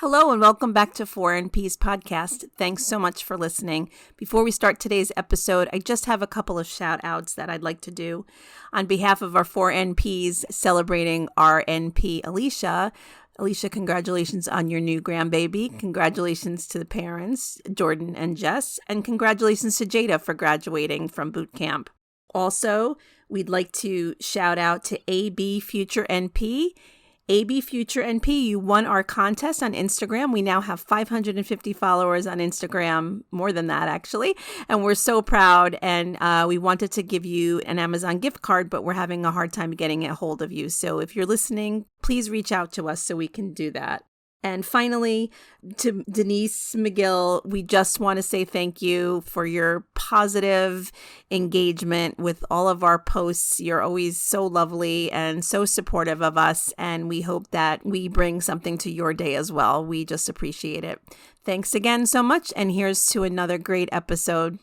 Hello and welcome back to 4NP's podcast. Thanks so much for listening. Before we start today's episode, I just have a couple of shout outs that I'd like to do. On behalf of our 4NPs celebrating our NP Alicia. Alicia, congratulations on your new grandbaby. Congratulations to the parents, Jordan and Jess, and congratulations to Jada for graduating from boot camp. Also, we'd like to shout out to AB Future NP. AB Future NP, you won our contest on Instagram. We now have 550 followers on Instagram, more than that actually, and we're so proud. And we wanted to give you an Amazon gift card, but we're having a hard time getting a hold of you. So if you're listening, please reach out to us so we can do that. And finally, to Denise McGill, we just want to say thank you for your positive engagement with all of our posts. You're always so lovely and so supportive of us, and we hope that we bring something to your day as well. We just appreciate it. Thanks again so much, and here's to another great episode.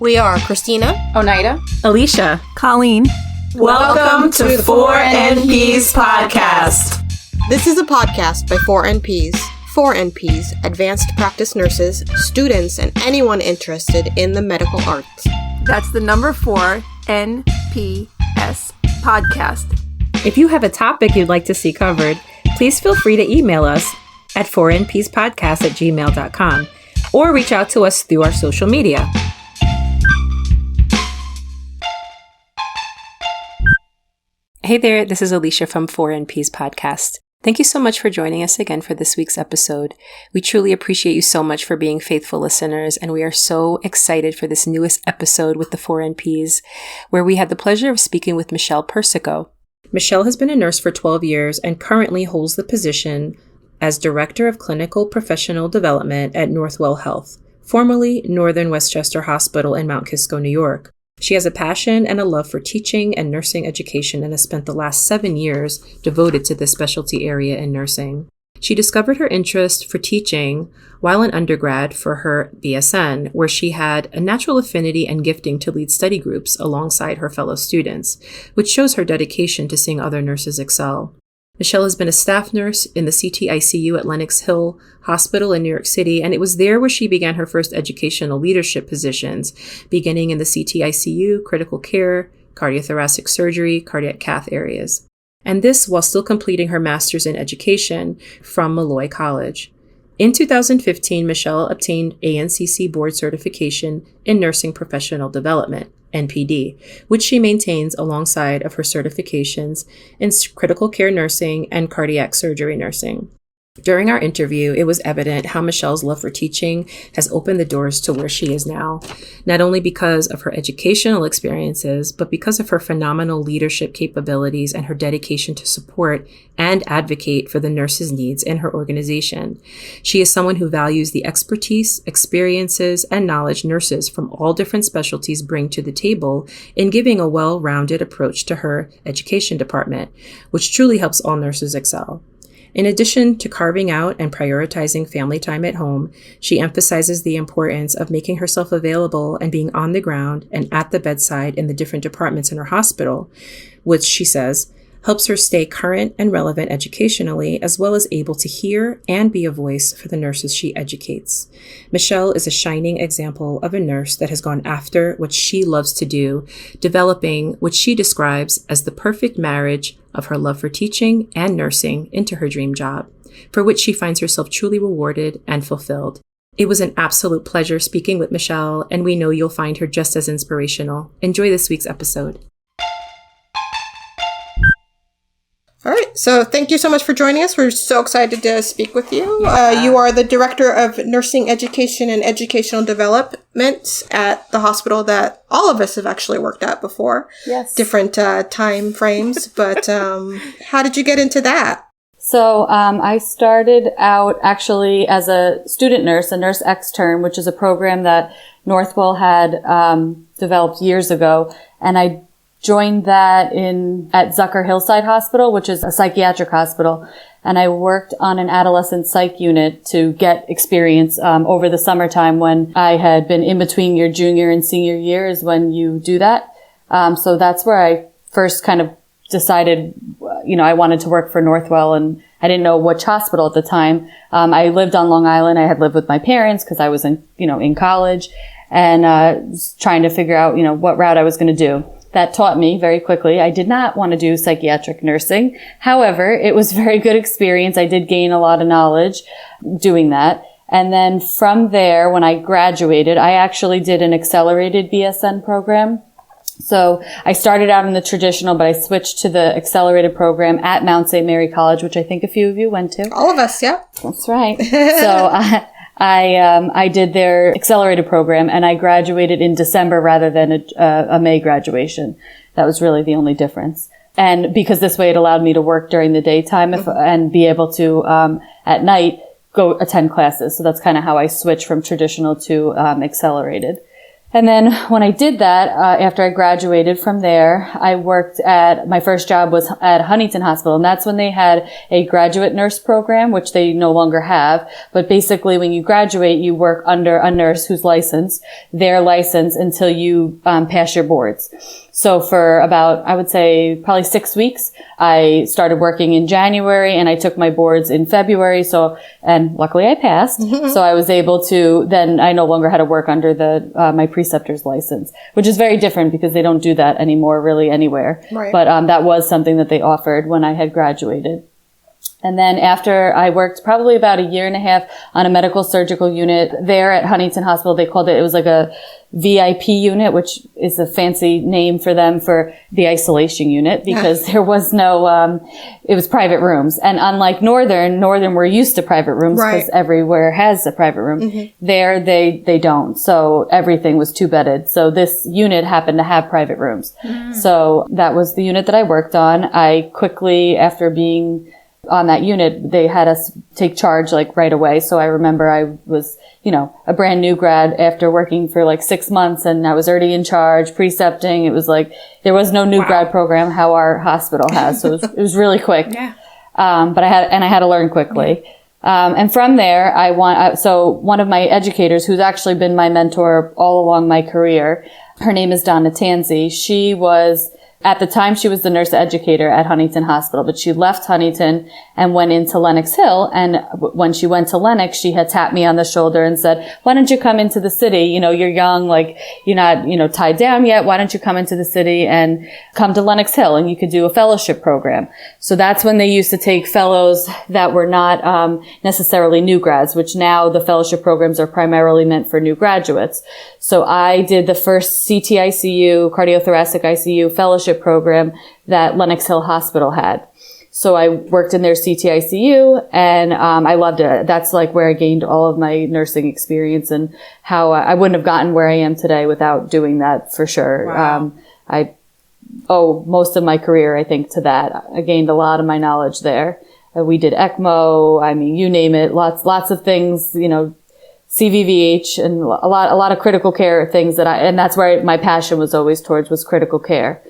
We are Christina, Oneida, Alicia, Colleen. Welcome to 4NP's podcast. This is a podcast by 4NPs. 4NPs, advanced practice nurses, students, and anyone interested in the medical arts. That's the number 4 NPS podcast. If you have a topic you'd like to see covered, please feel free to email us at 4npspodcast@gmail.com or reach out to us through our social media. Hey there, this is Alicia from 4NP's podcast. Thank you so much for joining us again for this week's episode. We truly appreciate you so much for being faithful listeners, and we are so excited for this newest episode with the 4NPs, where we had the pleasure of speaking with Michele Persico. Michele has been a nurse for 12 years and currently holds the position as Director of Clinical Professional Development at Northwell Health, formerly Northern Westchester Hospital in Mount Kisco, New York. She has a passion and a love for teaching and nursing education and has spent the last 7 years devoted to this specialty area in nursing. She discovered her interest for teaching while in undergrad for her BSN, where she had a natural affinity and gifting to lead study groups alongside her fellow students, which shows her dedication to seeing other nurses excel. Michele has been a staff nurse in the CTICU at Lenox Hill Hospital in New York City, and it was there where she began her first educational leadership positions, beginning in the CTICU, critical care, cardiothoracic surgery, cardiac cath areas. And this while still completing her master's in education from Malloy College. In 2015, Michele obtained ANCC board certification in nursing professional development, NPD, which she maintains alongside of her certifications in critical care nursing and cardiac surgery nursing. During our interview, it was evident how Michele's love for teaching has opened the doors to where she is now, not only because of her educational experiences, but because of her phenomenal leadership capabilities and her dedication to support and advocate for the nurses' needs in her organization. She is someone who values the expertise, experiences, and knowledge nurses from all different specialties bring to the table in giving a well-rounded approach to her education department, which truly helps all nurses excel. In addition to carving out and prioritizing family time at home, she emphasizes the importance of making herself available and being on the ground and at the bedside in the different departments in her hospital, which she says helps her stay current and relevant educationally, as well as able to hear and be a voice for the nurses she educates. Michele is a shining example of a nurse that has gone after what she loves to do, developing what she describes as the perfect marriage of her love for teaching and nursing into her dream job, for which she finds herself truly rewarded and fulfilled. It was an absolute pleasure speaking with Michele, and we know you'll find her just as inspirational. Enjoy this week's episode. All right, so thank you so much for joining us. We're so excited to speak with you. You are the Director of Nursing Education and Educational Development at the hospital that all of us have actually worked at before. Yes. Different time frames, but how did you get into that? So I started out actually as a student nurse, a nurse extern, which is a program that Northwell had developed years ago, and I joined that at Zucker Hillside Hospital, which is a psychiatric hospital. And I worked on an adolescent psych unit to get experience over the summertime when I had been in between your junior and senior years when you do that. So that's where I first kind of decided, I wanted to work for Northwell, and I didn't know which hospital at the time. I lived on Long Island. I had lived with my parents because I was in college, and was trying to figure out, what route I was going to do. That taught me very quickly. I did not want to do psychiatric nursing. However, it was a very good experience. I did gain a lot of knowledge doing that. And then from there, when I graduated, I actually did an accelerated BSN program. So I started out in the traditional, but I switched to the accelerated program at Mount St. Mary College, which I think a few of you went to. All of us, yeah. That's right. So I did their accelerated program, and I graduated in December rather than a May graduation. That was really the only difference. And because this way it allowed me to work during the daytime and be able to, at night, go attend classes. So that's kind of how I switched from traditional to accelerated. And then when I did that, after I graduated from there, I worked my first job was at Huntington Hospital. And that's when they had a graduate nurse program, which they no longer have. But basically, when you graduate, you work under a nurse who's licensed, their license, until you pass your boards. So for about, I would say, probably 6 weeks, I started working in January and I took my boards in February. And luckily I passed. So I was able to, then I no longer had to work under my preceptor's license, which is very different because they don't do that anymore really anywhere. Right. But that was something that they offered when I had graduated. And then after I worked probably about a year and a half on a medical surgical unit there at Huntington Hospital, it was like a VIP unit, which is a fancy name for them for the isolation unit, because there was no, it was private rooms. And unlike Northern we're used to private rooms because everywhere has a private room. There, they don't. So everything was two-bedded. So this unit happened to have private rooms. So that was the unit that I worked on. I quickly, after being on that unit, they had us take charge like right away. So I remember I was, a brand new grad after working for like 6 months, and I was already in charge, precepting. It was like, there was no new grad program how our hospital has. So it was really quick. But I had to learn quickly. And from there, so one of my educators, who's actually been my mentor all along my career, her name is Donna Tanzi. At the time, she was the nurse educator at Huntington Hospital, but she left Huntington and went into Lenox Hill. And when she went to Lenox, she had tapped me on the shoulder and said, why don't you come into the city? You're young, like you're not, tied down yet. Why don't you come into the city and come to Lenox Hill, and you could do a fellowship program? So that's when they used to take fellows that were not necessarily new grads, which now the fellowship programs are primarily meant for new graduates. So I did the first CTICU, cardiothoracic ICU fellowship program that Lenox Hill Hospital had. So I worked in their CTICU, and I loved it. That's like where I gained all of my nursing experience, and how I wouldn't have gotten where I am today without doing that, for sure. Wow. I owe most of my career, I think, to that. I gained a lot of my knowledge there. We did ECMO, you name it, lots of things, CVVH, and a lot of critical care things and that's where my passion was always towards, was critical care.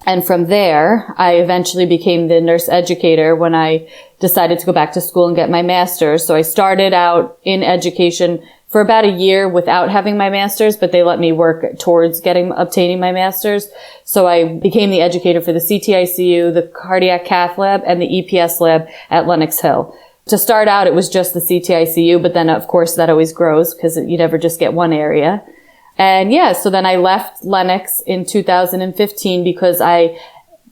And from there, I eventually became the nurse educator when I decided to go back to school and get my master's. So I started out in education for about a year without having my master's, but they let me work towards obtaining my master's. So I became the educator for the CTICU, the cardiac cath lab, and the EPS lab at Lenox Hill. To start out, it was just the CTICU, but then of course that always grows because you never just get one area. And so then I left Lenox in 2015 because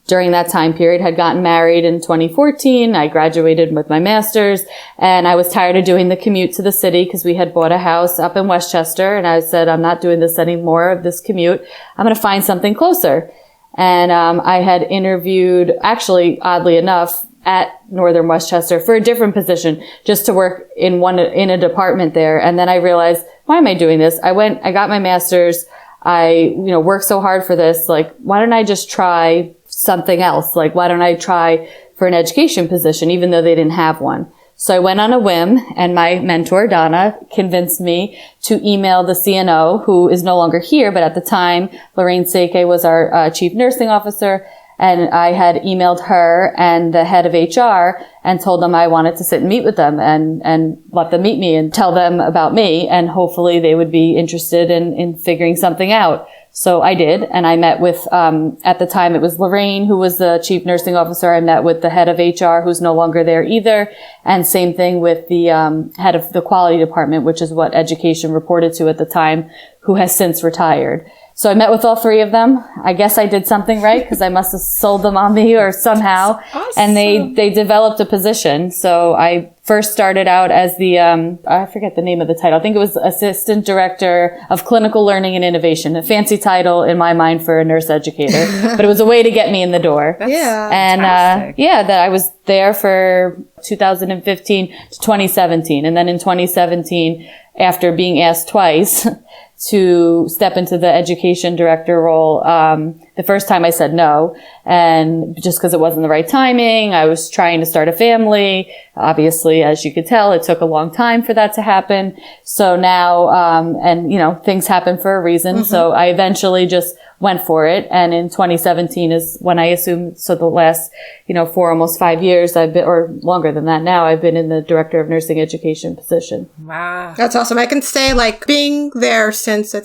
during that time period, had gotten married in 2014. I graduated with my master's, and I was tired of doing the commute to the city because we had bought a house up in Westchester. And I said, I'm not doing this anymore, of this commute. I'm going to find something closer. And I had interviewed, actually, oddly enough, at Northern Westchester for a different position, just to work in a department there. And then I realized, why am I doing this? I got my master's. I, worked so hard for this. Like, why don't I just try something else? Like, why don't I try for an education position, even though they didn't have one? So I went on a whim, and my mentor, Donna, convinced me to email the CNO, who is no longer here, but at the time, Lorraine Seke was our chief nursing officer. And I had emailed her and the head of HR and told them I wanted to sit and meet with them and let them meet me and tell them about me. And hopefully they would be interested in figuring something out So I did, and I met with, at the time it was Lorraine, who was the chief nursing officer. I met with the head of HR, who's no longer there either. And same thing with the head of the quality department, which is what education reported to at the time, who has since retired. So I met with all three of them. I guess I did something right because I must have sold them on me or somehow. Awesome. And they developed a position. So I first started out as the, I forget the name of the title. I think it was Assistant Director of Clinical Learning and Innovation, a fancy title in my mind for a nurse educator, but it was a way to get me in the door. Yeah. And, that I was there for 2015 to 2017. And then in 2017, after being asked twice to step into the education director role, the first time I said no, and just because it wasn't the right timing. I was trying to start a family. Obviously, as you could tell, it took a long time for that to happen. So now, things happen for a reason. Mm-hmm. So I eventually just went for it. And in 2017 is when I assumed, so the last, 4, almost 5 years I've been, or longer than that now, I've been in the director of nursing education position. Wow. That's awesome. I can say, being there since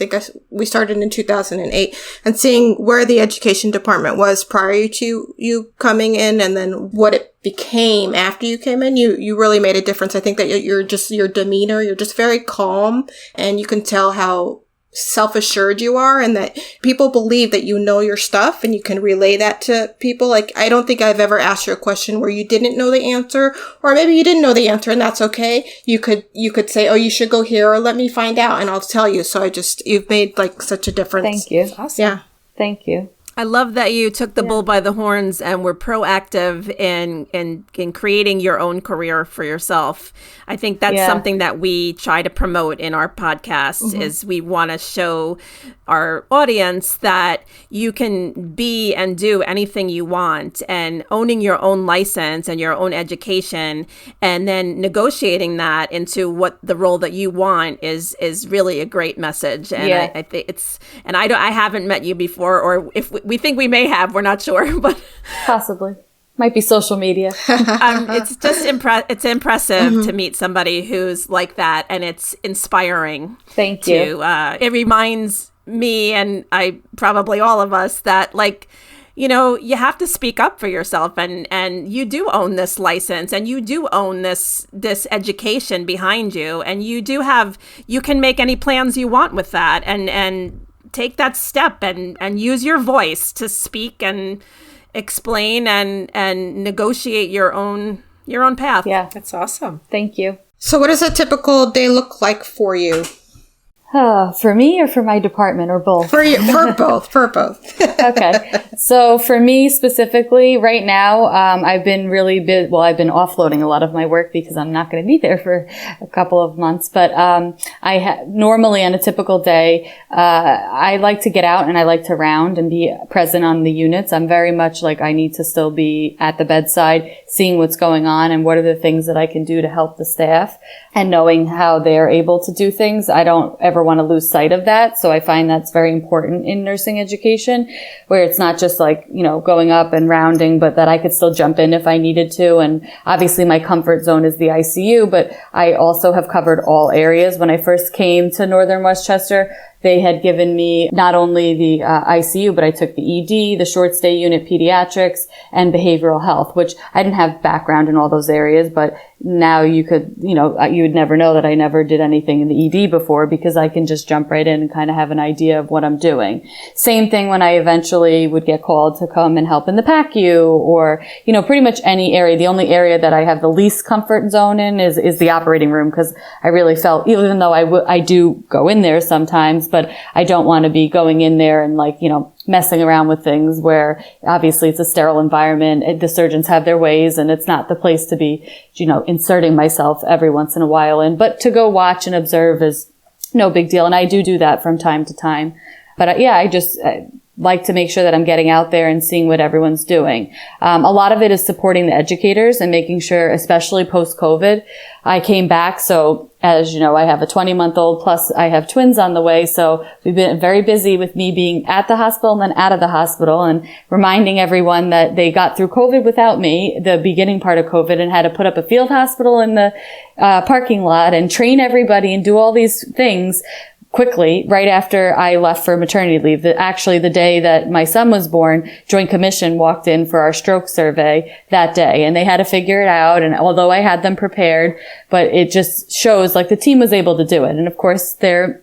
we started in 2008 and seeing where the education department was prior to you coming in and then what it became after you came in, you really made a difference. I think that your demeanor, you're just very calm, and you can tell how self-assured you are, and that people believe that you know your stuff and you can relay that to people. I don't think I've ever asked you a question where you didn't know the answer, or maybe you didn't know the answer and that's okay. You could say, oh, you should go here, or let me find out and I'll tell you. So you've made such a difference. Thank you. Awesome. Yeah. Thank you. I love that you took the bull by the horns and were proactive in creating your own career for yourself. I think that's something that we try to promote in our podcast. Mm-hmm. Is we want to show our audience that you can be and do anything you want, and owning your own license and your own education, and then negotiating that into what the role that you want is really a great message. And I think I haven't met you before, or if we think we may have, we're not sure, but possibly. Might be social media. It's just impressive to meet somebody who's like that, and it's inspiring. Thank you. It reminds me, and I probably all of us, that you have to speak up for yourself, and you do own this license, and you do own this education behind you, and you can make any plans you want with that, and take that step and use your voice to speak and explain and negotiate your own path. Yeah. That's awesome. Thank you. So what does a typical day look like for you? For me or for my department, or both? For you, for both. Okay. So for me specifically, right now, I've been really I've been offloading a lot of my work because I'm not going to be there for a couple of months. But normally on a typical day, I like to get out and I like to round and be present on the units. I'm very much I need to still be at the bedside, seeing what's going on and what are the things that I can do to help the staff, and knowing how they're able to do things. I don't ever want to lose sight of that. So I find that's very important in nursing education, where it's not just going up and rounding, but that I could still jump in if I needed to. And obviously my comfort zone is the ICU, but I also have covered all areas. When I first came to Northern Westchester, they had given me not only the ICU, but I took the ED, the short stay unit, pediatrics, and behavioral health, which I didn't have background in all those areas, but now you could, you would never know that I never did anything in the ED before, because I can just jump right in and kind of have an idea of what I'm doing. Same thing when I eventually would get called to come and help in the PACU, or, pretty much any area. The only area that I have the least comfort zone in is the operating room, because I really felt, even though I do go in there sometimes, but I don't want to be going in there and messing around with things where obviously it's a sterile environment. The surgeons have their ways, and it's not the place to be, inserting myself every once in a while in. But to go watch and observe is no big deal. And I do that from time to time. But I just like to make sure that I'm getting out there and seeing what everyone's doing. A lot of it is supporting the educators and making sure, especially post-COVID, I came back. So as you know, I have a 20-month-old, plus I have twins on the way. So we've been very busy with me being at the hospital and then out of the hospital, and reminding everyone that they got through COVID without me, the beginning part of COVID, and had to put up a field hospital in the parking lot and train everybody and do all these things quickly, right after I left for maternity leave, actually the day that my son was born, Joint Commission walked in for our stroke survey that day, and they had to figure it out. And although I had them prepared, but it just shows like the team was able to do it. And of course they're,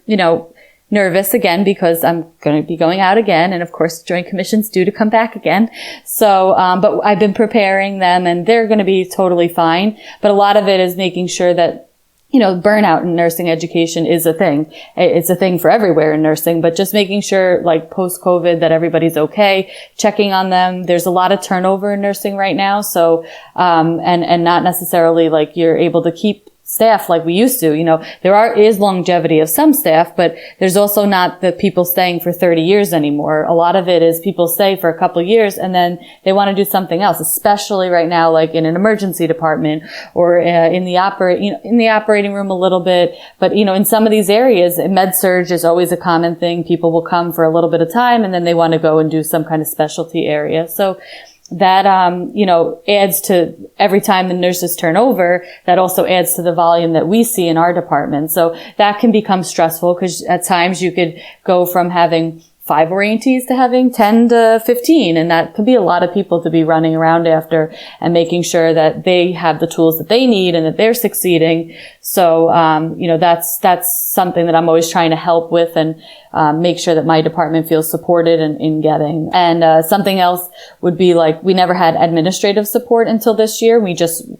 nervous again because I'm going to be going out again. And of course, Joint Commission's due to come back again. So, but I've been preparing them and they're going to be totally fine. But a lot of it is making sure that, burnout in nursing education is a thing. It's a thing for everywhere in nursing, but just making sure like post-COVID that everybody's okay, checking on them. There's a lot of turnover in nursing right now. So, and not necessarily like you're able to keep staff like we used to. There is longevity of some staff, but there's also not the people staying for 30 years anymore. A lot of it is people stay for a couple of years and then they want to do something else, especially right now, like in an emergency department or in the operating room a little bit. But, in some of these areas, med surg is always a common thing. People will come for a little bit of time and then they want to go and do some kind of specialty area. So that, adds to every time the nurses turn over, that also adds to the volume that we see in our department. So that can become stressful because at times you could go from having 5 orientees to having 10 to 15. And that could be a lot of people to be running around after and making sure that they have the tools that they need and that they're succeeding. So, that's something that I'm always trying to help with and make sure that my department feels supported in getting. And something else would be like, we never had administrative support until this year.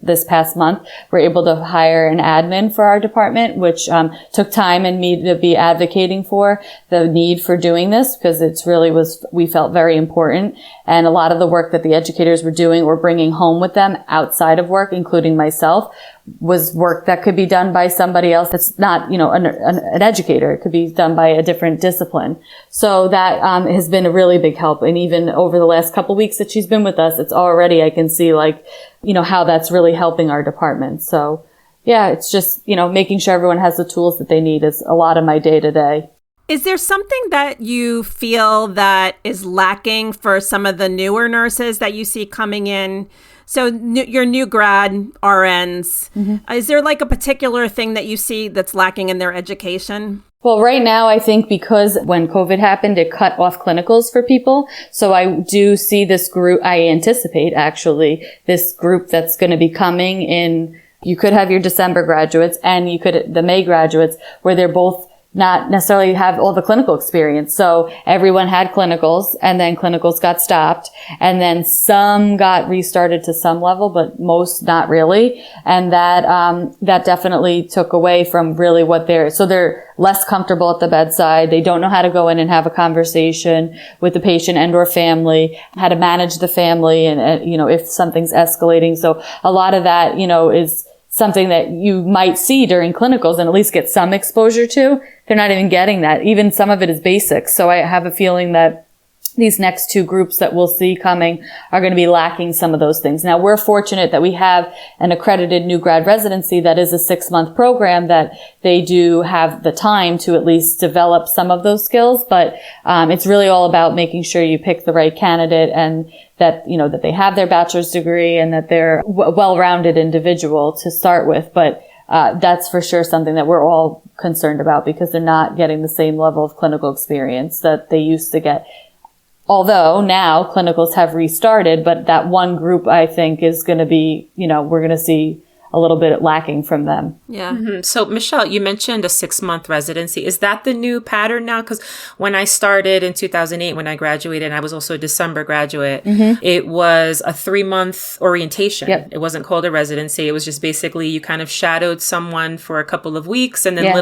This past month, were able to hire an admin for our department, which took time and me to be advocating for the need for doing this because we felt very important. And a lot of the work that the educators were doing or bringing home with them outside of work, including myself, was work that could be done by somebody else that's not, an educator. It could be done by a different discipline. So that has been a really big help. And even over the last couple of weeks that she's been with us, it's already, I can see how that's really helping our department. So yeah, it's just, making sure everyone has the tools that they need is a lot of my day to day. Is there something that you feel that is lacking for some of the newer nurses that you see coming in? So your new grad RNs, is there like a particular thing that you see that's lacking in their education? Well, right now, I think because when COVID happened, it cut off clinicals for people. So I do see this group, I anticipate actually, this group that's going to be coming in. You could have your December graduates and the May graduates where they're both not necessarily have all the clinical experience. So everyone had clinicals and then clinicals got stopped and then some got restarted to some level, but most not really. And that definitely took away from really so they're less comfortable at the bedside. They don't know how to go in and have a conversation with the patient and or family, how to manage the family and if something's escalating. So a lot of that, is something that you might see during clinicals and at least get some exposure to. They're not even getting that. Even some of it is basic. So I have a feeling that these next 2 groups that we'll see coming are going to be lacking some of those things. Now, we're fortunate that we have an accredited new grad residency that is a 6-month program that they do have the time to at least develop some of those skills. But it's really all about making sure you pick the right candidate and that, that they have their bachelor's degree and that they're a well-rounded individual to start with. But that's for sure something that we're all concerned about because they're not getting the same level of clinical experience that they used to get. Although now clinicals have restarted, but that one group I think is going to be, we're going to see a little bit lacking from them. Yeah. Mm-hmm. So Michele, you mentioned a 6-month residency. Is that the new pattern now? Because when I started in 2008, when I graduated, and I was also a December graduate, it was a 3-month orientation. Yep. It wasn't called a residency. It was just basically you kind of shadowed someone for a couple of weeks and then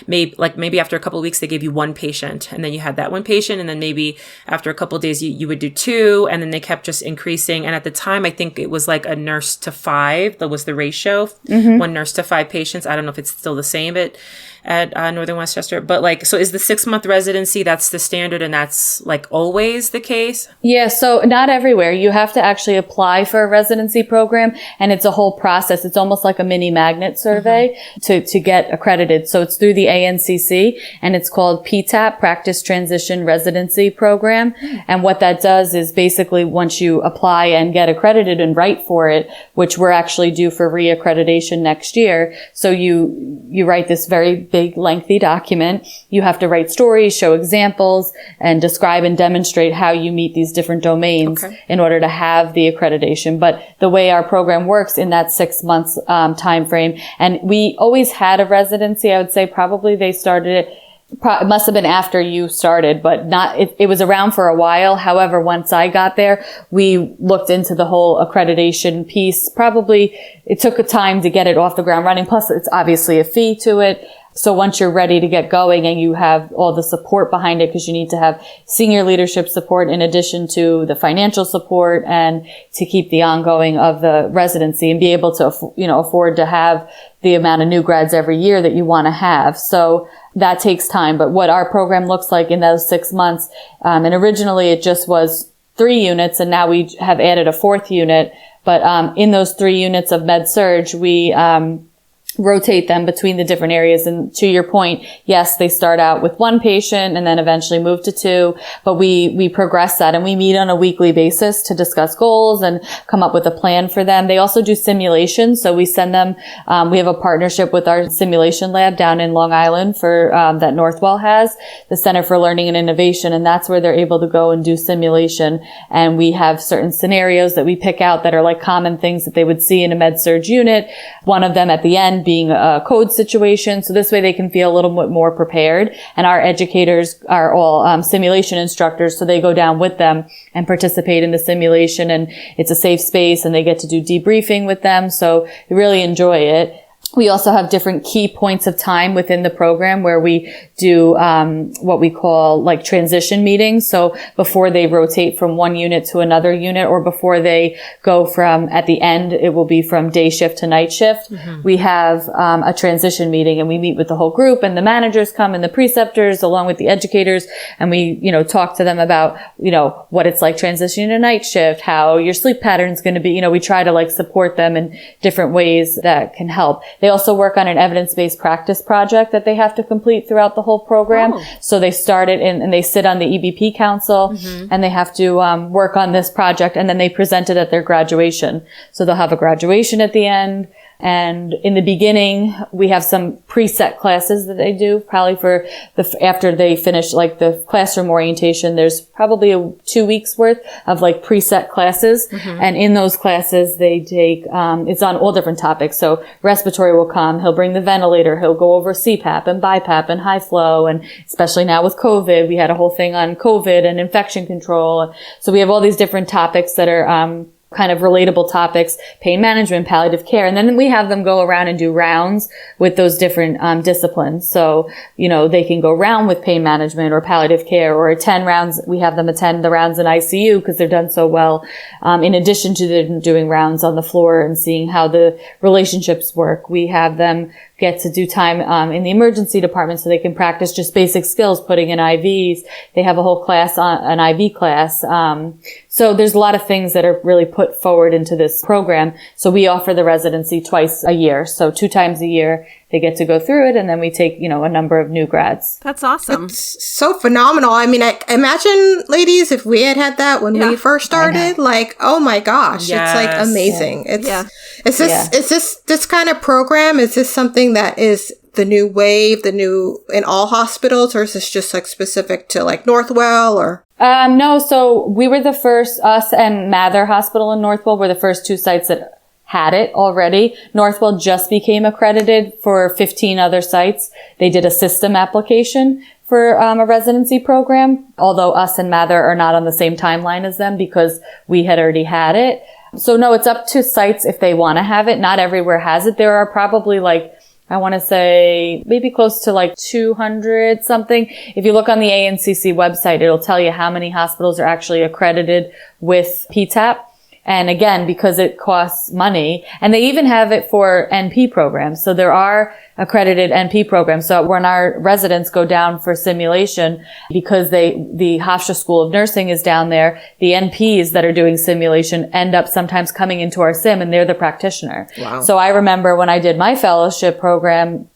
maybe after a couple of weeks, they gave you 1 patient and then you had that 1 patient. And then maybe after a couple of days, you would do 2 and then they kept just increasing. And at the time, I think it was like a nurse to 5. That was the ratio. 1 nurse to 5 patients. I don't know if it's still the same at Northern Westchester, but so is the 6-month residency, that's the standard and that's always the case? Yeah. So not everywhere. You have to actually apply for a residency program and it's a whole process. It's almost like a mini magnet survey to get accredited. So it's through the ANCC and it's called PTAP, Practice Transition Residency Program. And what that does is basically once you apply and get accredited and write for it, which we're actually due for reaccreditation next year. So you write this very big big, lengthy document. You have to write stories, show examples, and describe and demonstrate how you meet these different domains in order to have the accreditation. But the way our program works in that 6 months time frame, and we always had a residency. I would say probably they started it. It must have been after you started, but it was around for a while. However, once I got there, we looked into the whole accreditation piece. Probably it took a time to get it off the ground running. Plus, it's obviously a fee to it. So once you're ready to get going and you have all the support behind it, because you need to have senior leadership support in addition to the financial support and to keep the ongoing of the residency and be able to, afford to have the amount of new grads every year that you want to have. So that takes time. But what our program looks like in those 6 months, and originally it just was 3 units, and now we have added a 4th unit. But in those 3 units of med surg, we rotate them between the different areas. And to your point, yes, they start out with 1 patient and then eventually move to 2, but we progress that, and we meet on a weekly basis to discuss goals and come up with a plan for them. They also do simulations. So we send them, we have a partnership with our simulation lab down in Long Island for, that Northwell has, the Center for Learning and Innovation. And that's where they're able to go and do simulation. And we have certain scenarios that we pick out that are like common things that they would see in a med surg unit. One of them at the end being a code situation. So this way they can feel a little bit more prepared. And our educators are all simulation instructors. So they go down with them and participate in the simulation, and it's a safe space and they get to do debriefing with them. So they really enjoy it. We also have different key points of time within the program where we do what we call like transition meetings. So before they rotate from one unit to another unit, or before they go from, at the end, it will be from day shift to night shift. We have a transition meeting, and we meet with the whole group, and the managers come and the preceptors along with the educators, and we, talk to them about, what it's like transitioning to night shift, how your sleep pattern's going to be. We try to like support them in different ways that can help. They also work on an evidence-based practice project that they have to complete throughout the whole program. So they start it and they sit on the EBP council, and they have to work on this project, and then they present it at their graduation. So they'll have a graduation at the end. And in the beginning, we have some preset classes that they do, probably for after they finish like the classroom orientation. There's probably 2 weeks worth of like preset classes. And in those classes, they take, it's on all different topics. So respiratory will come, he'll bring the ventilator, he'll go over CPAP and BiPAP and high flow. And especially now with COVID, we had a whole thing on COVID and infection control. So we have all these different topics that are, kind of relatable topics, pain management, palliative care. And then we have them go around and do rounds with those different disciplines. So, they can go round with pain management or palliative care, or attend rounds. We have them attend the rounds in ICU because they're done so well. In addition to them doing rounds on the floor and seeing how the relationships work, we have them get to do time in the emergency department so they can practice just basic skills, putting in IVs. They have a whole class, an IV class. So there's a lot of things that are really put forward into this program. So we offer the residency twice a year. So 2 times a year, they get to go through it, and then we take, a number of new grads. That's awesome. It's so phenomenal. I mean, I imagine, ladies, if we had that when we first started, like, oh my gosh, it's like amazing. Is this kind of program, is this something that is the new wave, in all hospitals, or is this just like specific to like Northwell or? No, so we were the first, us and Mather Hospital in Northwell were the first 2 sites that had it already. Northwell just became accredited for 15 other sites. They did a system application for a residency program, although us and Mather are not on the same timeline as them because we had already had it. So no, it's up to sites if they want to have it. Not everywhere has it. There are probably I want to say maybe close to 200 something. If you look on the ANCC website, it'll tell you how many hospitals are actually accredited with PTAP. And again, because it costs money, and they even have it for NP programs. So there are accredited NP programs. So when our residents go down for simulation, because the Hofstra School of Nursing is down there, the NPs that are doing simulation end up sometimes coming into our sim, and they're the practitioner. Wow. So I remember when I did my fellowship program,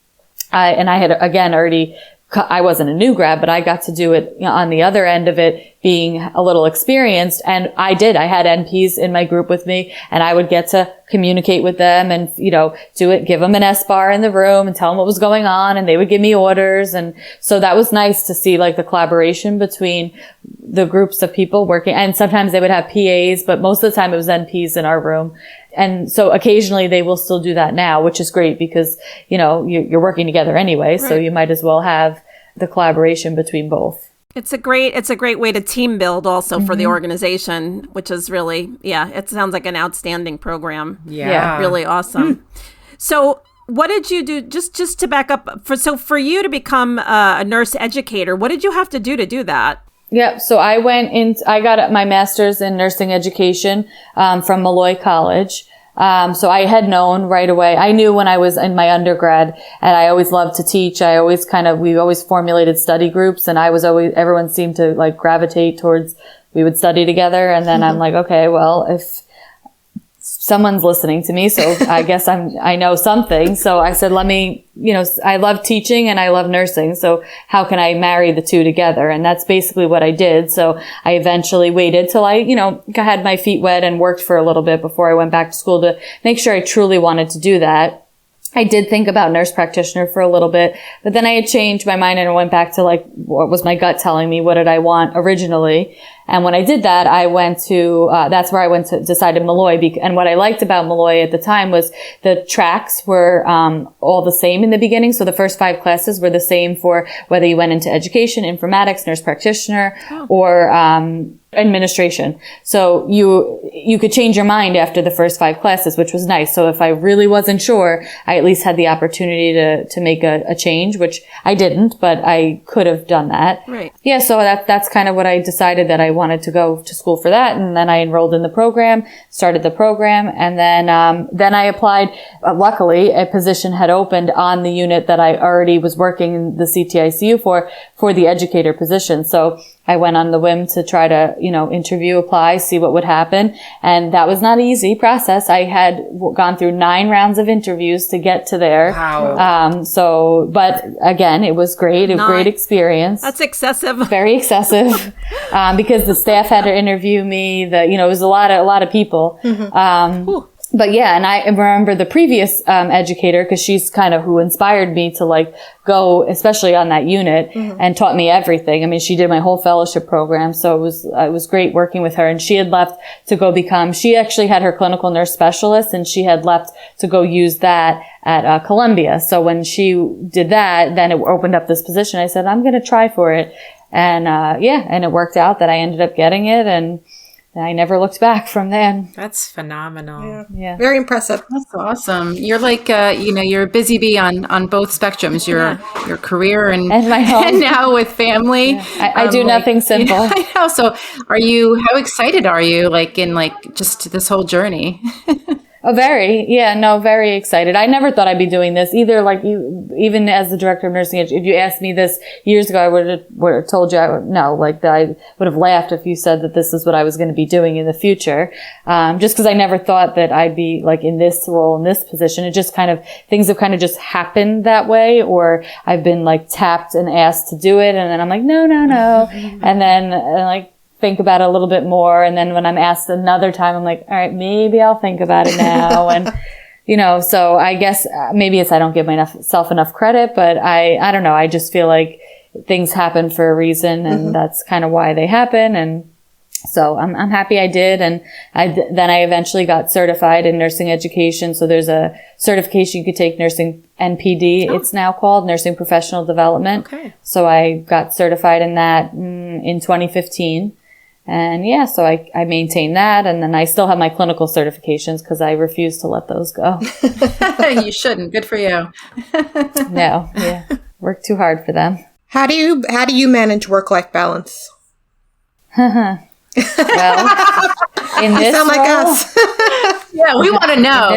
I had again already I wasn't a new grad, but I got to do it on the other end of it, being a little experienced. And I had NPs in my group with me, and I would get to communicate with them and, give them an S-bar in the room and tell them what was going on, and they would give me orders. And so that was nice to see like the collaboration between the groups of people working. And sometimes they would have PAs, but most of the time it was NPs in our room. And so occasionally they will still do that now, which is great because, you're working together anyway. Right. So you might as well have the collaboration between both. It's a great way to team build also for the organization, which is really, it sounds like an outstanding program. Yeah. Really awesome. So what did you do, just to back up, for you to become a nurse educator, what did you have to do that? Yeah, so I got my master's in nursing education from Malloy College. So I had known right away. I knew when I was in my undergrad, and I always loved to teach. We always formulated study groups, and everyone seemed to like gravitate towards, we would study together. And then I'm like, okay, well, if someone's listening to me, so I guess I know something. So I said, I love teaching and I love nursing. So how can I marry the two together? And that's basically what I did. So I eventually waited till I, had my feet wet and worked for a little bit before I went back to school to make sure I truly wanted to do that. I did think about nurse practitioner for a little bit, but then I had changed my mind and I went back to like, what was my gut telling me? What did I want originally? And when I did that, I went to, that's where I went to decided Malloy. And what I liked about Malloy at the time was the tracks were, all the same in the beginning. So the first 5 classes were the same for whether you went into education, informatics, nurse practitioner, or, administration. So you could change your mind after the first 5 classes, which was nice. So if I really wasn't sure, I at least had the opportunity to make a change, which I didn't, but I could have done that. Right. Yeah. So that's kind of what I decided, that I wanted to go to school for that. And then I enrolled in the program, started the program. And then I applied. Luckily, a position had opened on the unit that I already was working in the CTICU for the educator position. So I went on the whim to try to, interview, apply, see what would happen. And that was not an easy process. I had gone through 9 rounds of interviews to get to there. Wow. But again, it was great. A great experience. That's excessive. Very excessive. Because the staff had to interview me. It was a lot of people. But yeah, and I remember the previous educator, because she's kind of who inspired me to go, especially on that unit, and taught me everything. I mean, she did my whole fellowship program, so it was great working with her. And she had left to go she actually had her clinical nurse specialist, and she had left to go use that at Columbia. So when she did that, then it opened up this position. I said, I'm going to try for it. And and it worked out that I ended up getting it, and I never looked back from then. That's phenomenal. Yeah. Very impressive. That's awesome. You're like, you're a busy bee on both spectrums, your career and my home. And now with family. Yeah. I do nothing simple. I know. So how excited are you in just this whole journany? Oh, very excited. I never thought I'd be doing this either. Even as the director of nursing, if you asked me this years ago, I would have told you I would have laughed if you said that this is what I was going to be doing in the future. Just because I never thought that I'd be in this role, in this position. It just things have kind of just happened that way, or I've been tapped and asked to do it. And then I'm like, no. And then think about it a little bit more. And then when I'm asked another time, I'm like, all right, maybe I'll think about it now. And, so I guess maybe it's, I don't give myself enough credit, but I don't know. I just feel like things happen for a reason, and that's kind of why they happen. And so I'm happy I did. And then I eventually got certified in nursing education. So there's a certification you could take, nursing NPD. It's now called nursing professional development. Okay. So I got certified in that in 2015. And so I maintain that. And then I still have my clinical certifications because I refuse to let those go. You shouldn't. Good for you. No. Yeah. Work too hard for them. How do you manage work-life balance? Well, in this sound like role, us. Yeah, we want to know.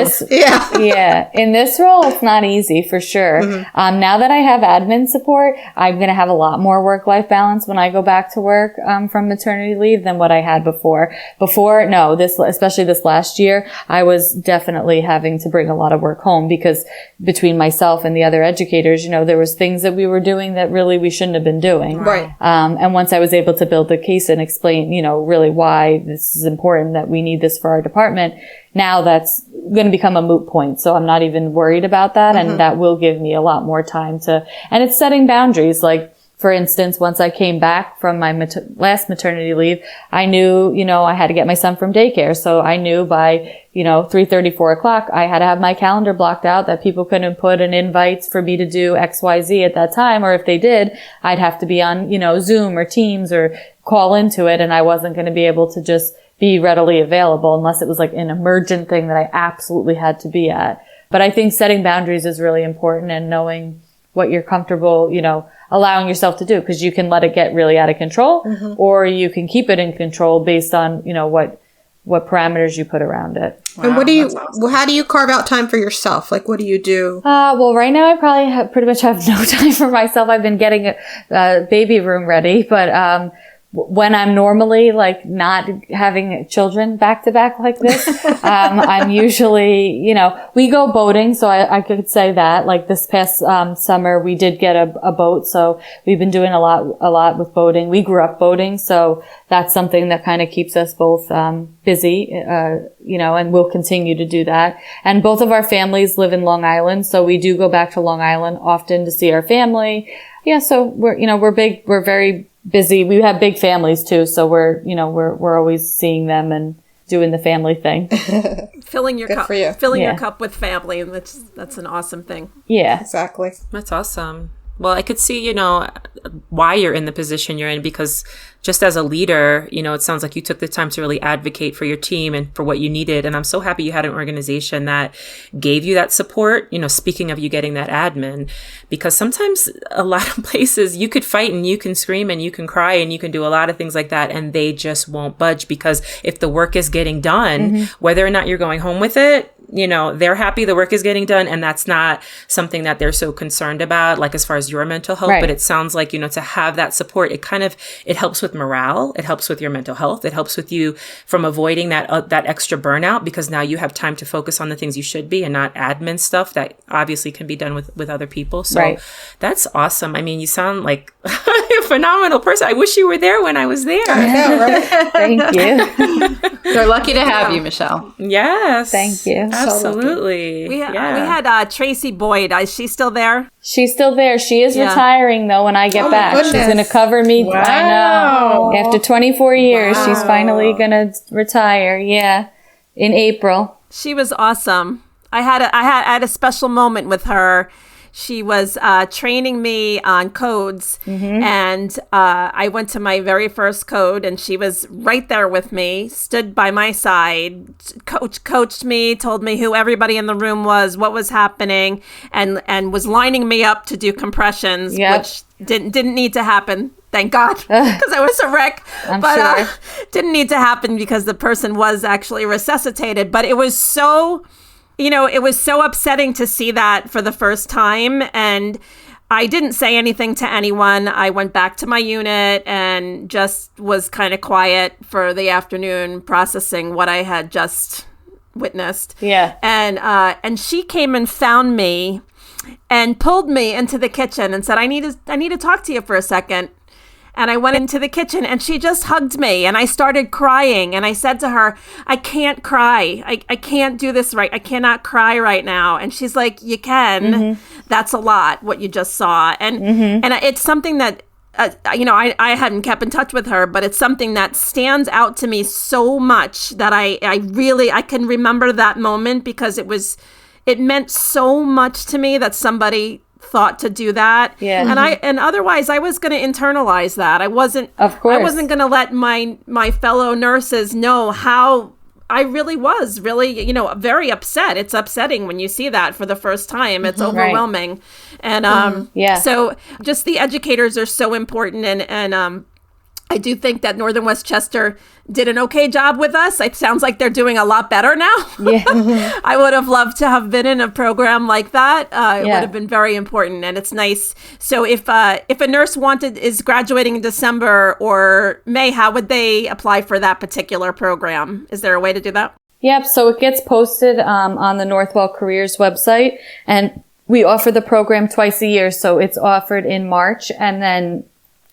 In this role, it's not easy for sure. Mm-hmm. Now that I have admin support, I'm going to have a lot more work-life balance when I go back to work from maternity leave than what I had before. Especially this last year, I was definitely having to bring a lot of work home because between myself and the other educators, there was things that we were doing that really we shouldn't have been doing. Right. And once I was able to build the case and explain, really why this is important, that we need this for our department, now that's going to become a moot point. So I'm not even worried about that. Mm-hmm. And that will give me a lot more time and it's setting boundaries. Like, for instance, once I came back from my last maternity leave, I knew, I had to get my son from daycare. So I knew by, 3:30, 4 o'clock, I had to have my calendar blocked out that people couldn't put in invites for me to do XYZ at that time. Or if they did, I'd have to be on, Zoom or Teams or call into it. And I wasn't going to be able to just be readily available unless it was like an emergent thing that I absolutely had to be at. But I think setting boundaries is really important and knowing what you're comfortable, allowing yourself to do, because you can let it get really out of control, mm-hmm. or you can keep it in control based on, what parameters you put around it. Wow, and how do you carve out time for yourself? Like, what do you do? Well, right now I probably pretty much have no time for myself. I've been getting a baby room ready, but, when I'm normally like not having children back to back like this, I'm usually, we go boating. So I could say that like this past, summer, we did get a boat. So we've been doing a lot with boating. We grew up boating. So that's something that kind of keeps us both, busy, and we'll continue to do that. And both of our families live in Long Island. So we do go back to Long Island often to see our family. Yeah. So we're very busy. We have big families too, so we're always seeing them and doing the family thing. Filling your cup. Filling your cup with family, and that's an awesome thing. Yeah, exactly. That's awesome. Well, I could see, why you're in the position you're in, because just as a leader, it sounds like you took the time to really advocate for your team and for what you needed. And I'm so happy you had an organization that gave you that support, speaking of you getting that admin, because sometimes a lot of places you could fight and you can scream and you can cry and you can do a lot of things like that. And they just won't budge, because if the work is getting done, mm-hmm. whether or not you're going home with it, they're happy the work is getting done. And that's not something that they're so concerned about, like as far as your mental health. Right. But it sounds like, to have that support, it helps with morale. It helps with your mental health. It helps with you from avoiding that extra burnout, because now you have time to focus on the things you should be and not admin stuff that obviously can be done with other people. So right. That's awesome. I mean, you sound like a phenomenal person. I wish you were there when I was there. I know, right? Thank you. We're lucky to have you, Michele. Yes. Thank you. Absolutely. We had Tracy Boyd. Is she still there? She's still there. She is retiring though when I get back. She's going to cover me. Wow. I know. After 24 years, she's finally going to retire. Yeah. In April. She was awesome. I had a special moment with her. She was training me on codes, mm-hmm. and I went to my very first code, and she was right there with me, stood by my side, coached me, told me who everybody in the room was, what was happening, and was lining me up to do compressions, which didn't need to happen. Thank God, because I was a wreck. But didn't need to happen because the person was actually resuscitated. But it was so... it was so upsetting to see that for the first time. And I didn't say anything to anyone. I went back to my unit and just was kind of quiet for the afternoon, processing what I had just witnessed. Yeah. And she came and found me and pulled me into the kitchen and said, I need to talk to you for a second. And I went into the kitchen and she just hugged me and I started crying. And I said to her, I can't cry. I can't do this right. I cannot cry right now. And she's like, you can. Mm-hmm. That's a lot, what you just saw. And mm-hmm. and it's something that, I hadn't kept in touch with her, but it's something that stands out to me so much that I can remember that moment, because it meant so much to me that somebody thought to do that. Yeah. And otherwise I was going to internalize that. I wasn't going to let my fellow nurses know how I really was very upset. It's upsetting when you see that for the first time. It's overwhelming. Right. And so just the educators are so important, and I do think that Northern Westchester did an okay job with us. It sounds like they're doing a lot better now. Yeah. I would have loved to have been in a program like that. It would have been very important, and it's nice. So if a nurse is graduating in December or May, how would they apply for that particular program? Is there a way to do that? Yep. So it gets posted on the Northwell Careers website, and we offer the program twice a year. So it's offered in March, and then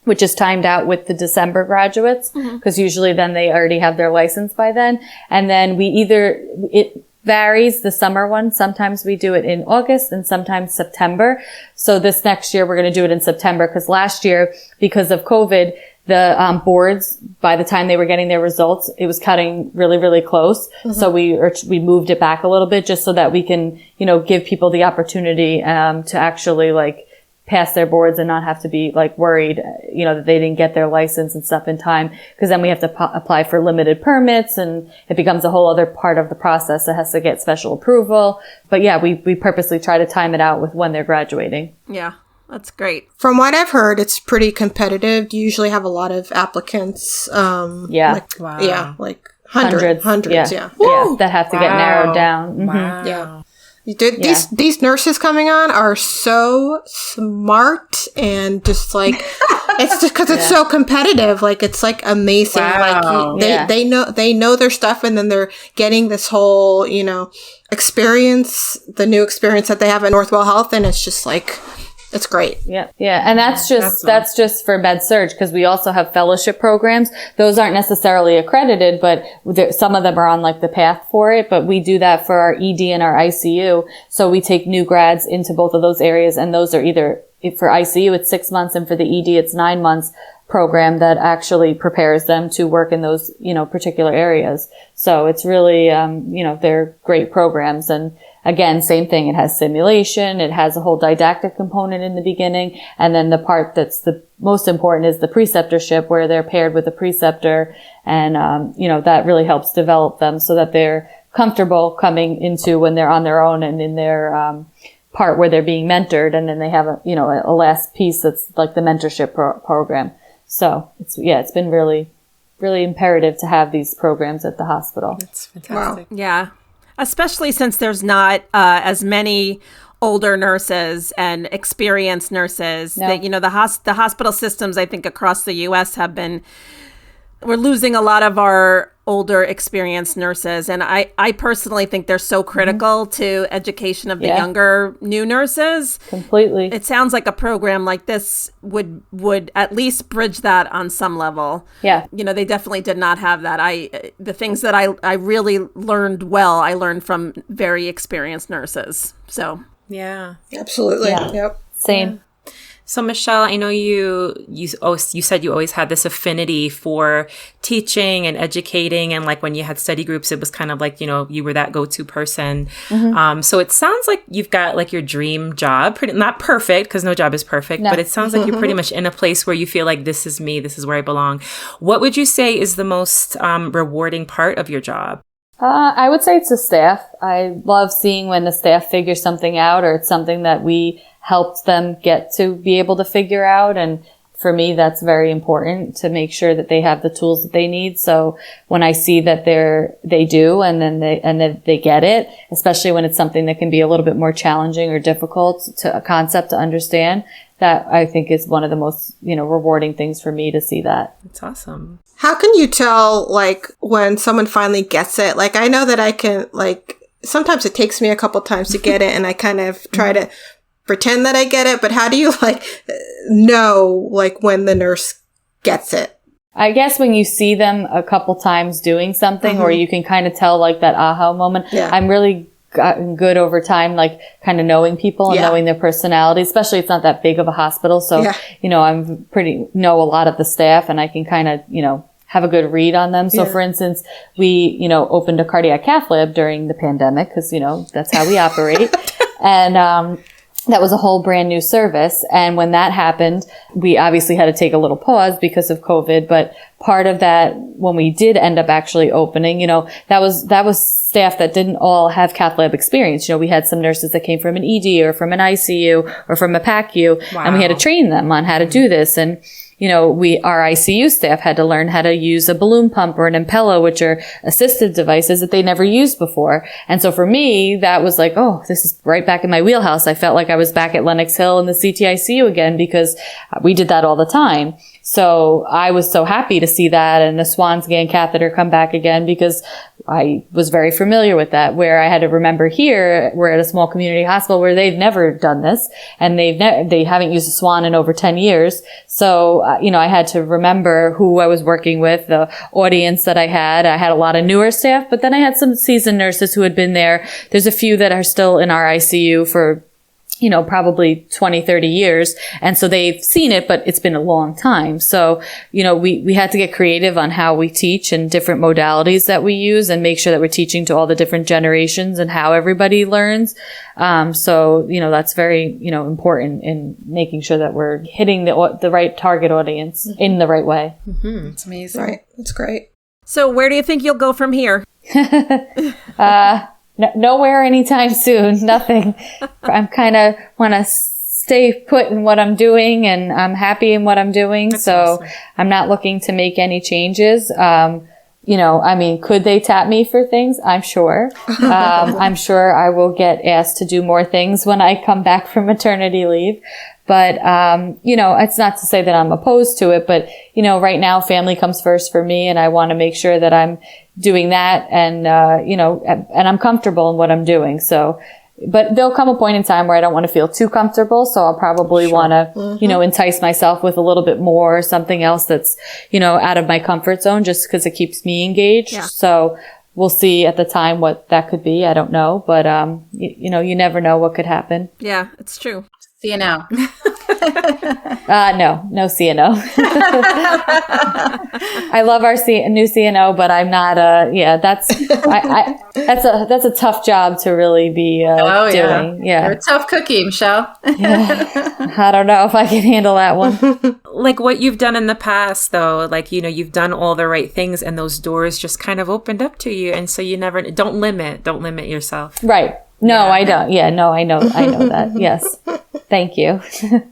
which is timed out with the December graduates, because usually then they already have their license by then. And then it varies, the summer one. Sometimes we do it in August and sometimes September. So this next year, we're going to do it in September, because last year, because of COVID, the boards, by the time they were getting their results, it was cutting really, really close. So we moved it back a little bit just so that we can, give people the opportunity to actually pass their boards and not have to be worried, that they didn't get their license and stuff in time, because then we have to apply for limited permits, and it becomes a whole other part of the process that has to get special approval. But yeah, we purposely try to time it out with when they're graduating. Yeah, that's great. From what I've heard, it's pretty competitive. You usually have a lot of applicants. Wow. Yeah, hundreds. Yeah. That have to get narrowed down. Wow. Yeah. These nurses coming on are so smart, and just it's just because it's so competitive. It's amazing. Wow. They know their stuff, and then they're getting this whole experience, the new experience that they have at Northwell Health, and it's just it's great. Yeah. And that's just for med surg, because we also have fellowship programs. Those aren't necessarily accredited, but some of them are on the path for it. But we do that for our ED and our ICU. So we take new grads into both of those areas. And those are either, for ICU, it's 6 months, and for the ED, it's 9 months program that actually prepares them to work in those, particular areas. So it's really, they're great programs. And again, same thing. It has simulation. It has a whole didactic component in the beginning. And then the part that's the most important is the preceptorship, where they're paired with a preceptor. And, that really helps develop them so that they're comfortable coming into when they're on their own and in their, part where they're being mentored. And then they have a last piece that's the mentorship program. So it's been really, really imperative to have these programs at the hospital. That's fantastic. Wow. Yeah. Especially since there's not as many older nurses and experienced nurses. No. The hospital systems, I think, across the U.S. we're losing a lot of our older experienced nurses. And I personally think they're so critical to education of the younger new nurses. Completely. It sounds like a program like this would at least bridge that on some level. Yeah. They definitely did not have that. The things that I really learned I learned from very experienced nurses. So. Yeah. Absolutely. Yeah. Yep. Same. Yeah. So Michele, I know you said you always had this affinity for teaching and educating, and when you had study groups, it was kind of you were that go-to person. So it sounds like you've got your dream job, not perfect, because no job is perfect, but it sounds like you're pretty much in a place where you feel like this is me, this is where I belong. What would you say is the most rewarding part of your job? I would say it's the staff. I love seeing when the staff figures something out, or it's something that we helped them get to be able to figure out. And for me, that's very important, to make sure that they have the tools that they need. So when I see that they do, and then they get it, especially when it's something that can be a little bit more challenging or difficult a concept to understand, that I think is one of the most, rewarding things for me to see that. It's awesome. How can you tell, when someone finally gets it? I know that I can, sometimes it takes me a couple times to get it, and I kind of try to pretend that I get it, but how do you, know, when the nurse gets it? I guess when you see them a couple times doing something, or you can kind of tell, that aha moment. Yeah. I'm really gotten good over time, kind of knowing people and knowing their personality, especially it's not that big of a hospital. So, I'm know a lot of the staff, and I can kind of, have a good read on them. So for instance, we, opened a cardiac cath lab during the pandemic, because, that's how we operate. And, that was a whole brand new service. And when that happened, we obviously had to take a little pause because of COVID. But part of that, when we did end up actually opening, that was staff that didn't all have cath lab experience. We had some nurses that came from an ED or from an ICU or from a PACU, and we had to train them on how to do this. And, our ICU staff had to learn how to use a balloon pump or an Impella, which are assistive devices that they never used before. And so for me, that was like, oh, this is right back in my wheelhouse. I felt like I was back at Lenox Hill in the CTICU again because we did that all the time. So I was so happy to see that and the Swansgan catheter come back again because I was very familiar with that, where I had to remember here, we're at a small community hospital where they've never done this and they haven't used a Swan in over 10 years. So, I had to remember who I was working with, the audience that I had. I had a lot of newer staff, but then I had some seasoned nurses who had been there. There's a few that are still in our ICU for probably 20, 30 years. And so they've seen it, but it's been a long time. So, we had to get creative on how we teach and different modalities that we use and make sure that we're teaching to all the different generations and how everybody learns. So, that's very, important in making sure that we're hitting the right target audience in the right way. Mm-hmm. It's amazing. Right. That's great. So where do you think you'll go from here? Nowhere anytime soon. Nothing. I'm kind of want to stay put in what I'm doing, and I'm happy in what I'm doing. That's so awesome. I'm not looking to make any changes. Could they tap me for things? I'm sure. I'm sure I will get asked to do more things when I come back from maternity leave. But, it's not to say that I'm opposed to it, but, right now family comes first for me, and I want to make sure that I'm doing that and, and I'm comfortable in what I'm doing. So, but there'll come a point in time where I don't want to feel too comfortable. So I'll probably want to, entice myself with a little bit more, something else that's, out of my comfort zone just because it keeps me engaged. Yeah. So we'll see at the time what that could be. I don't know, but, you never know what could happen. Yeah, it's true. CNO. No CNO. I love our new CNO, but I'm not that's a tough job to really be doing. Yeah. You're a tough cookie, Michelle. Yeah. I don't know if I can handle that one. Like what you've done in the past, though, like, you've done all the right things and those doors just kind of opened up to you. And so don't limit yourself. Right. No, yeah. I don't. Yeah, no, I know that. Yes. Thank you.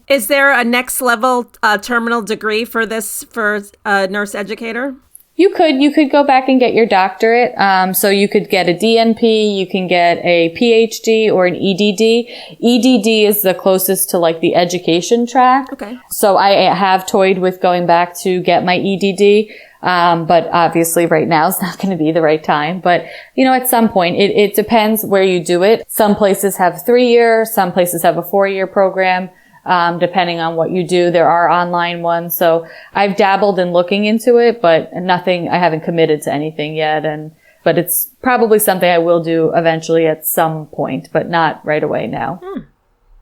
Is there a next level terminal degree for a nurse educator? You could go back and get your doctorate. So you could get a DNP, you can get a PhD or an EDD. EDD is the closest to like the education track. Okay. So I have toyed with going back to get my EDD. But obviously right now is not going to be the right time. But, at some point, it depends where you do it. Some places have 3 years, some places have a 4-year program, depending on what you do. There are online ones. So I've dabbled in looking into it, but I haven't committed to anything yet. But it's probably something I will do eventually at some point, but not right away now.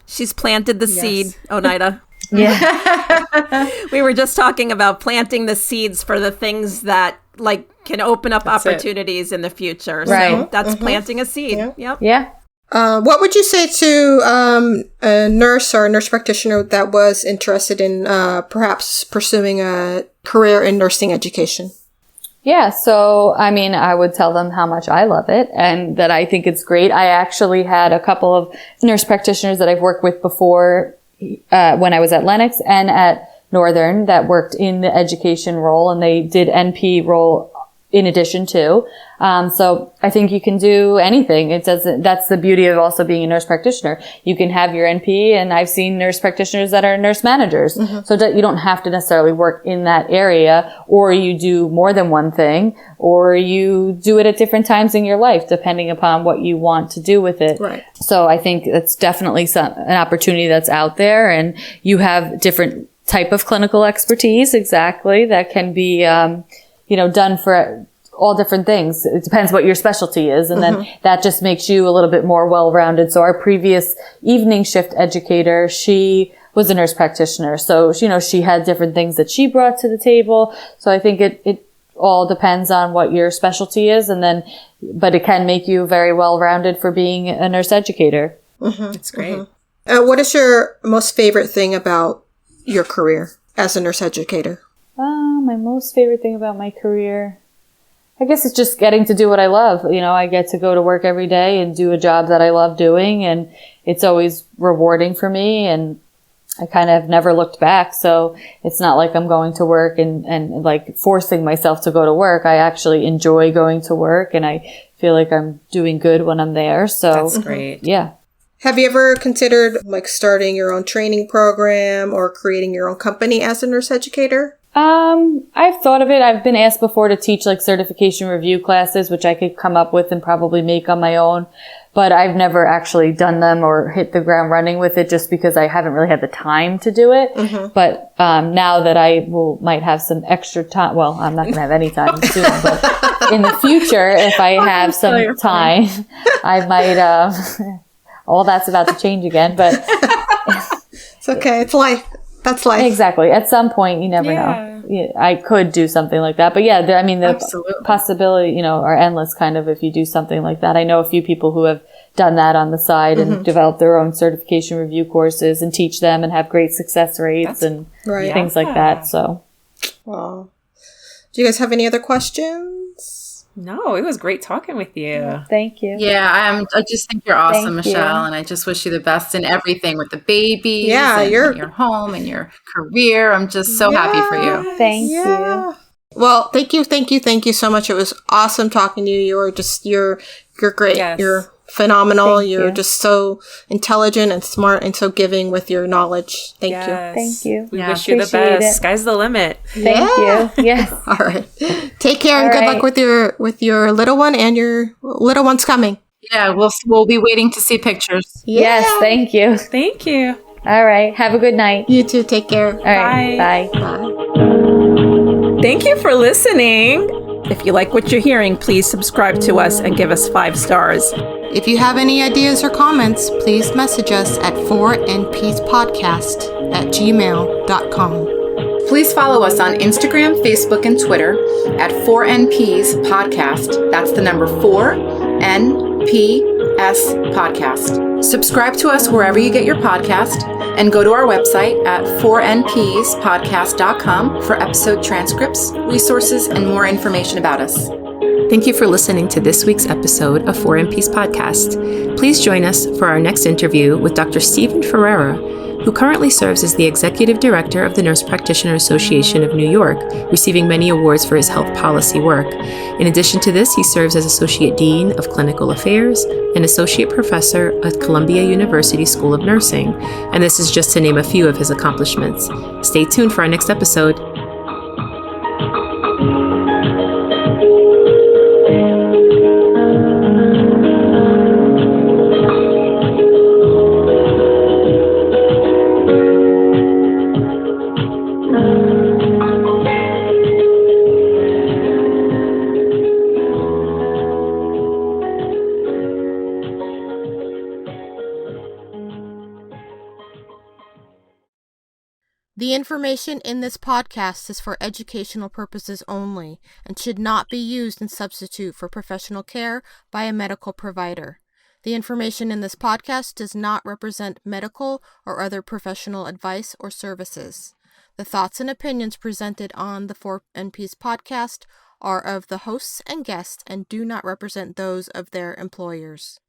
She's planted the seed, Oneida. Yeah. We were just talking about planting the seeds for the things that can open up opportunities in the future. Right. So that's planting a seed. Yeah. Yep. Yeah. What would you say to a nurse or a nurse practitioner that was interested in perhaps pursuing a career in nursing education? Yeah. So, I would tell them how much I love it and that I think it's great. I actually had a couple of nurse practitioners that I've worked with before when I was at Lenox and at Northern that worked in the education role, and they did NP role in addition to. So I think you can do anything. That's the beauty of also being a nurse practitioner. You can have your NP, and I've seen nurse practitioners that are nurse managers. Mm-hmm. So that you don't have to necessarily work in that area, or you do more than one thing, or you do it at different times in your life, depending upon what you want to do with it. Right. So I think it's definitely an opportunity that's out there, and you have different type of clinical expertise, exactly, that can be, done for all different things. It depends what your specialty is. And then that just makes you a little bit more well-rounded. So our previous evening shift educator, she was a nurse practitioner. So, she had different things that she brought to the table. So I think it all depends on what your specialty is. But it can make you very well-rounded for being a nurse educator. That's great. What is your most favorite thing about your career as a nurse educator? My most favorite thing about my career, I guess it's just getting to do what I love. I get to go to work every day and do a job that I love doing, and it's always rewarding for me. And I kind of never looked back. So it's not like I'm going to work and like forcing myself to go to work. I actually enjoy going to work and I feel like I'm doing good when I'm there. So that's great. Yeah. Have you ever considered like starting your own training program or creating your own company as a nurse educator? I've thought of it. I've been asked before to teach like certification review classes, which I could come up with and probably make on my own. But I've never actually done them or hit the ground running with it just because I haven't really had the time to do it. Mm-hmm. But now that I might have some extra time, well, I'm not going to have any time soon, but in the future, if I have some time, I might, all that's about to change again, but it's okay. It's life. That's life. Exactly. At some point, you never know. Yeah, I could do something like that. But yeah, the possibility, are endless kind of if you do something like that. I know a few people who have done that on the side and developed their own certification review courses and teach them and have great success rates and things like that. So, well, do you guys have any other questions? No, it was great talking with you. Thank you. Yeah, I just think you're awesome, Thank Michele, you. and I just wish you the best in everything with the babies, and your home and your career. I'm just so happy for you. Thank you. Well, thank you so much. It was awesome talking to you. You're great. Yes. You're phenomenal. Thank You're you. just so intelligent and smart and so giving with your knowledge. Thank you. Thank you. We wish you the Appreciate best. it. Sky's the limit. Thank you. Yes. All right. Take care and good luck with your little one and your little one's coming. Yeah, we'll be waiting to see pictures. Yes. Thank you. Thank you. All right. Have a good night. You too. Take care. All right. Bye. Bye. Thank you for listening. If you like what you're hearing, please subscribe to us and give us 5 stars. If you have any ideas or comments, please message us at 4npspodcast@gmail.com. Please follow us on Instagram, Facebook, and Twitter at 4NPs Podcast. That's the number 4NPS Podcast. Subscribe to us wherever you get your podcast and go to our website at 4npspodcast.com for episode transcripts, resources, and more information about us. Thank you for listening to this week's episode of 4MP's podcast. Please join us for our next interview with Dr. Stephen Ferreira, who currently serves as the Executive Director of the Nurse Practitioner Association of New York, receiving many awards for his health policy work. In addition to this, he serves as Associate Dean of Clinical Affairs and Associate Professor at Columbia University School of Nursing. And this is just to name a few of his accomplishments. Stay tuned for our next episode. The information in this podcast is for educational purposes only and should not be used in substitute for professional care by a medical provider. The information in this podcast does not represent medical or other professional advice or services. The thoughts and opinions presented on the 4NPs podcast are of the hosts and guests and do not represent those of their employers.